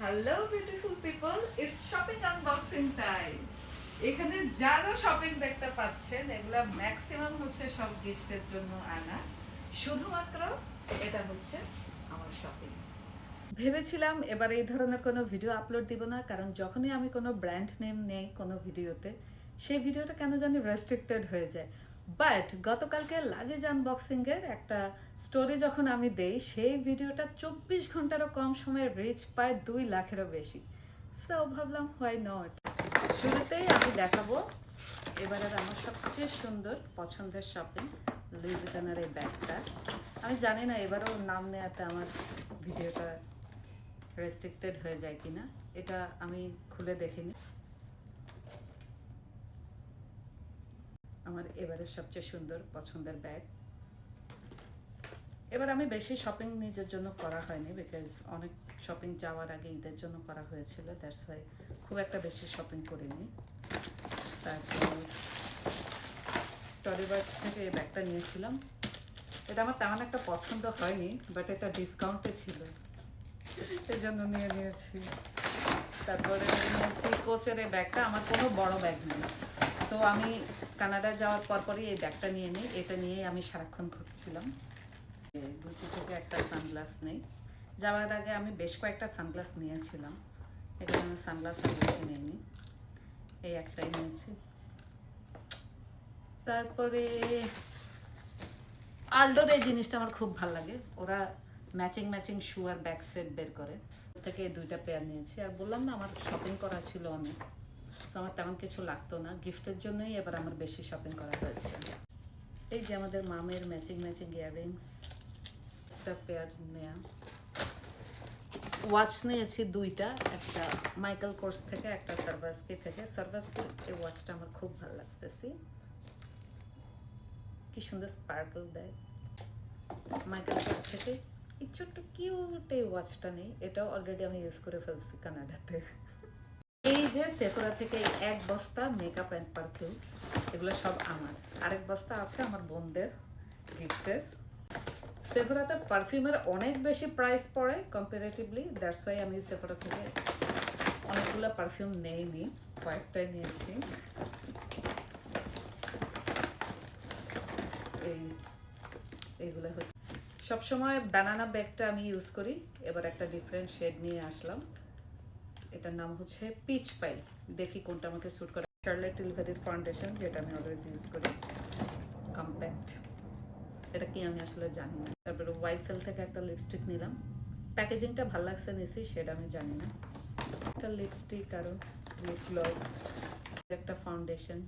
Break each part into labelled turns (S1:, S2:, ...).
S1: Hello beautiful people, it's shopping unboxing time. এখানে যারা shopping দেখতে পাচ্ছেন এগুলা ম্যাক্সিমাম হচ্ছে সব গিফটের জন্য আনা। শুধুমাত্র এটা হচ্ছে আমার শপিং। ভেবেছিলাম এবার এই ধরনের কোনো ভিডিও আপলোড দিব না, কারণ যখনই আমি কোনো ব্র্যান্ড নেম নেই কোনো ভিডিওতে, সেই ভিডিওটা কেন জানি রেস্ট্রিক্টেড হয়ে যায়। বাট গতকালকে লাগেজ আনবক্সিংয়ের একটা স্টোরি যখন আমি দেই, সেই ভিডিওটা 24 ঘন্টারও কম সময়ে রিচ পায় 2 লাখেরও বেশি। সো ভাবলাম হোয়াই নট। শুরুতেই আমি দেখাবো এবারের আমার সবচেয়ে সুন্দর পছন্দের শপিং, লুই ভিটনের এই ব্যাগটা। আমি জানি না এবারও নাম নেওয়াতে আমার ভিডিওটা রেস্ট্রিক্টেড হয়ে যায় কিনা, এটা আমি খুলে দেখিনি। আমার এবারের সবচেয়ে সুন্দর পছন্দের ব্যাগ। এবার আমি বেশি শপিং নিজের জন্য করা হয়নি, বিকজ অনেক শপিং যাওয়ার আগে ঈদের জন্য করা হয়েছিল, দ্যাটস ওয়াই খুব একটা বেশি শপিং করিনি। তারপর টলিবার্স থেকে এই ব্যাগটা নিয়েছিলাম। এটা আমার তেমন একটা পছন্দ হয়নি, বাট এটা ডিসকাউন্টে ছিল, এই জন্য নিয়েছি। তারপরে নিয়েছি কোচের এই ব্যাগটা। আমার কোনো বড় ব্যাগ নেই, সো আমি কানাডা যাওয়ার পরপরই এই ব্যাগটা নিয়ে নিই। এটা নিয়েই আমি সারাক্ষণ ঘুরছিলাম। গুচি থেকে একটা সানগ্লাস নেই, যাওয়ার আগে আমি বেশ কয়েকটা সানগ্লাস নিয়েছিলাম, এটা আমি সানগ্লাস আর বেশি নিইনি, এই একটাই নিয়েছি। তারপরে আলডোর এই জিনিসটা আমার খুব ভালো লাগে, ওরা ম্যাচিং শু আর ব্যাক সেট বের করে, থেকে দুইটা পেয়ার নিয়েছি। আর বললাম না আমার শপিং করা ছিল অনেক, সো আমার তেমন কিছু লাগতো না, গিফটের জন্যই এবার আমার বেশি শপিং করা হয়েছে। এই যে আমাদের মামের ম্যাচিং ইয়াররিংস, একটা পেয়ার নেয়া। ওয়াচ নিয়েছি দুইটা, একটা মাইকেল কোর্স থেকে, একটা সার্ভাসকি থেকে। সার্ভাসকি এই ওয়াচটা আমার খুব ভালো লাগছে, কি সুন্দর স্পার্কল দেয়। মাইকেল কোর্স থেকে এই ছোট্ট কিউট এই ওয়াচটা নেই, এটাও অলরেডি আমি ইউজ করে ফেলছি কানাডাতে। এই যে সেফোরা থেকে এক বস্তা মেকআপ অ্যান্ড পারফিউম, এগুলো সব আমার। আরেক বস্তা আছে আমার বোনদের গিফটের। সেফোরাতে পারফিউমের অনেক বেশি প্রাইস পড়ে কম্পারেটিভলি, দ্যাটস ওয়াই আমি সেফোরা থেকে অনেকগুলো পারফিউম নেইনি, কয়েকটাই নিয়েছি। এইগুলো হচ্ছে সবসময় ব্যানানা ব্যাগটা আমি ইউজ করি, এবার একটা ডিফারেন্ট শেড নিয়ে আসলাম। এটার নাম হচ্ছে পিচ পাই, দেখি কোনটা আমাকে স্যুট করে। শার্লেট টিলভারির ফাউন্ডেশন, যেটা আমি অলওয়েজ ইউজ করি, কম্প্যাক্ট। এটা কি আমি আসলে জানি না। তারপরে ওয়াইসেল থেকে একটা লিপস্টিক নিলাম, প্যাকেজিংটা ভালো লাগছে নিছি, সেটা আমি জানি না। একটা লিপস্টিক আর লিপ গ্লস, একটা ফাউন্ডেশন।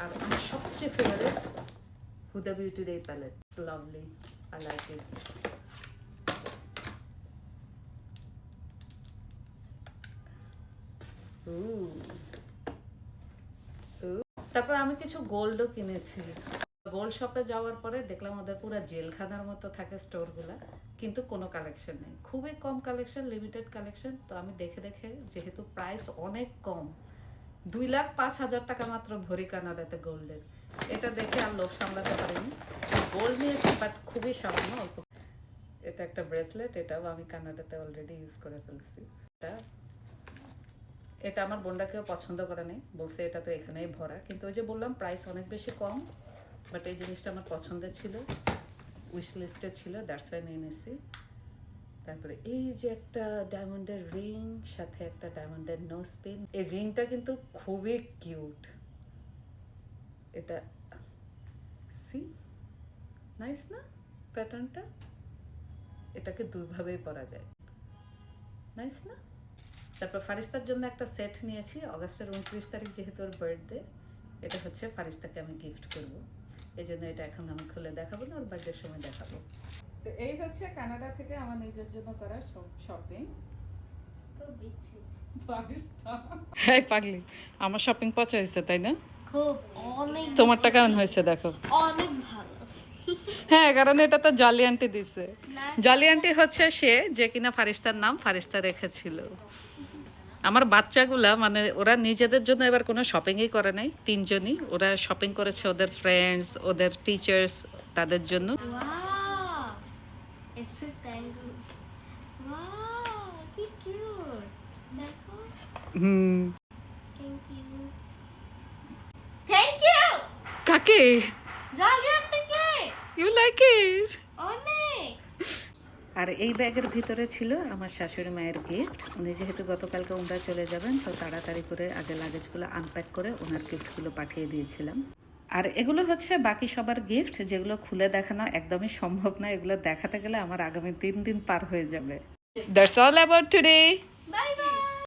S1: আর আমার সবচেয়ে ফেভারিট হুদা বিউটির এই palette, lovely, I like it. তারপর আমি কিছু গোল্ডও কিনেছি। গোল্ড শপে যাওয়ার পরে দেখলাম ওদের পুরো জেলখানার মতো থাকে স্টোরগুলো, কিন্তু কোনো কালেকশন নেই, খুবই কম কালেকশন, লিমিটেড কালেকশন। তো আমি দেখে যেহেতু প্রাইস অনেক কম, 2,05,000 টাকা মাত্র ভরি কানাডাতে গোল্ডের, এটা দেখে আর লোভ সামলাতে পারিনি, গোল্ড নিয়েছি, বাট খুবই সামান্য অল্প। এটা একটা ব্রেসলেট, এটাও আমি কানাডাতে অলরেডি ইউজ করে ফেলছি। এটা আমার বোনটাকেও পছন্দ করে নেই, বলছে এটা তো এখানেই ভরা, কিন্তু ওই যে বললাম প্রাইস অনেক বেশি কম, বাট এই জিনিসটা আমার পছন্দের ছিল, উইশ লিস্টে ছিল, দ্যাটস ওয়াই নিয়ে নিয়েছি। তারপরে এই যে একটা ডায়মন্ডের রিং, সাথে একটা ডায়মন্ডের নোজ পিন। এই রিংটা কিন্তু খুবই কিউট, এটা সি নাইস না প্যাটার্নটা, এটাকে দুইভাবেই পরা যায়, নাইস না। তারপর ফারিস্তার জন্য একটা সেট নিয়েছি, অগাস্টের 29 তারিখ যেহেতু ওর বার্থডে, এটা হচ্ছে ফারিস্তাকে আমি গিফট করব, এই জন্য এটা এখন আমি খুলে দেখাবো না, ওর বার্থডের সময় দেখাবো। তো এই হচ্ছে কানাডা থেকে আমার নিজের জন্য করা শপিং। হ্যাঁ পাগলি, আমার শপিং পছন্দ হয়েছে তাই না?
S2: খুব অনেক
S1: তোমারটা কেমন হয়েছে দেখো?
S2: অনেক ভালো।
S1: হ্যাঁ, কারণ এটা তো জলি আন্টি দিছে। জলি আন্টি হচ্ছে সে যে কিনা ফারিস্তার নাম ফারিস্তা রেখেছিল। আমার বাচ্চাগুলা মানে ওরা নিজেদের জন্য এবার কোনো শপিংই করে নাই, তিনজনই ওরা শপিং করেছে ওদের ফ্রেন্ডস, ওদের টিচার্স, তাদের জন্য।
S2: Wow, it's a tangle. Wow, কি কিউট দেখো
S3: হুম
S2: থ্যাংক ইউ
S3: কাকে
S2: জালিয়ান থেকে
S3: ইউ লাইক ইট
S2: অনেক
S3: আর এই ব্যাগের ভিতরে ছিল আমার শাশুড়ি মায়ের গিফট। উনি যেহেতু গতকালকে উমরা চলে যাবেন, তো তাড়াতাড়ি করে আগে লাগেজগুলো আনপ্যাক করে ওনার গিফটগুলো পাঠিয়ে দিয়েছিলাম। আর এগুলো হচ্ছে বাকি সবার গিফট, যেগুলো খুলে দেখানো একদমই সম্ভব না। এগুলো দেখাতে গেলে আমার আগামী 3 দিন পার হয়ে যাবে। That's all about today.
S2: Bye bye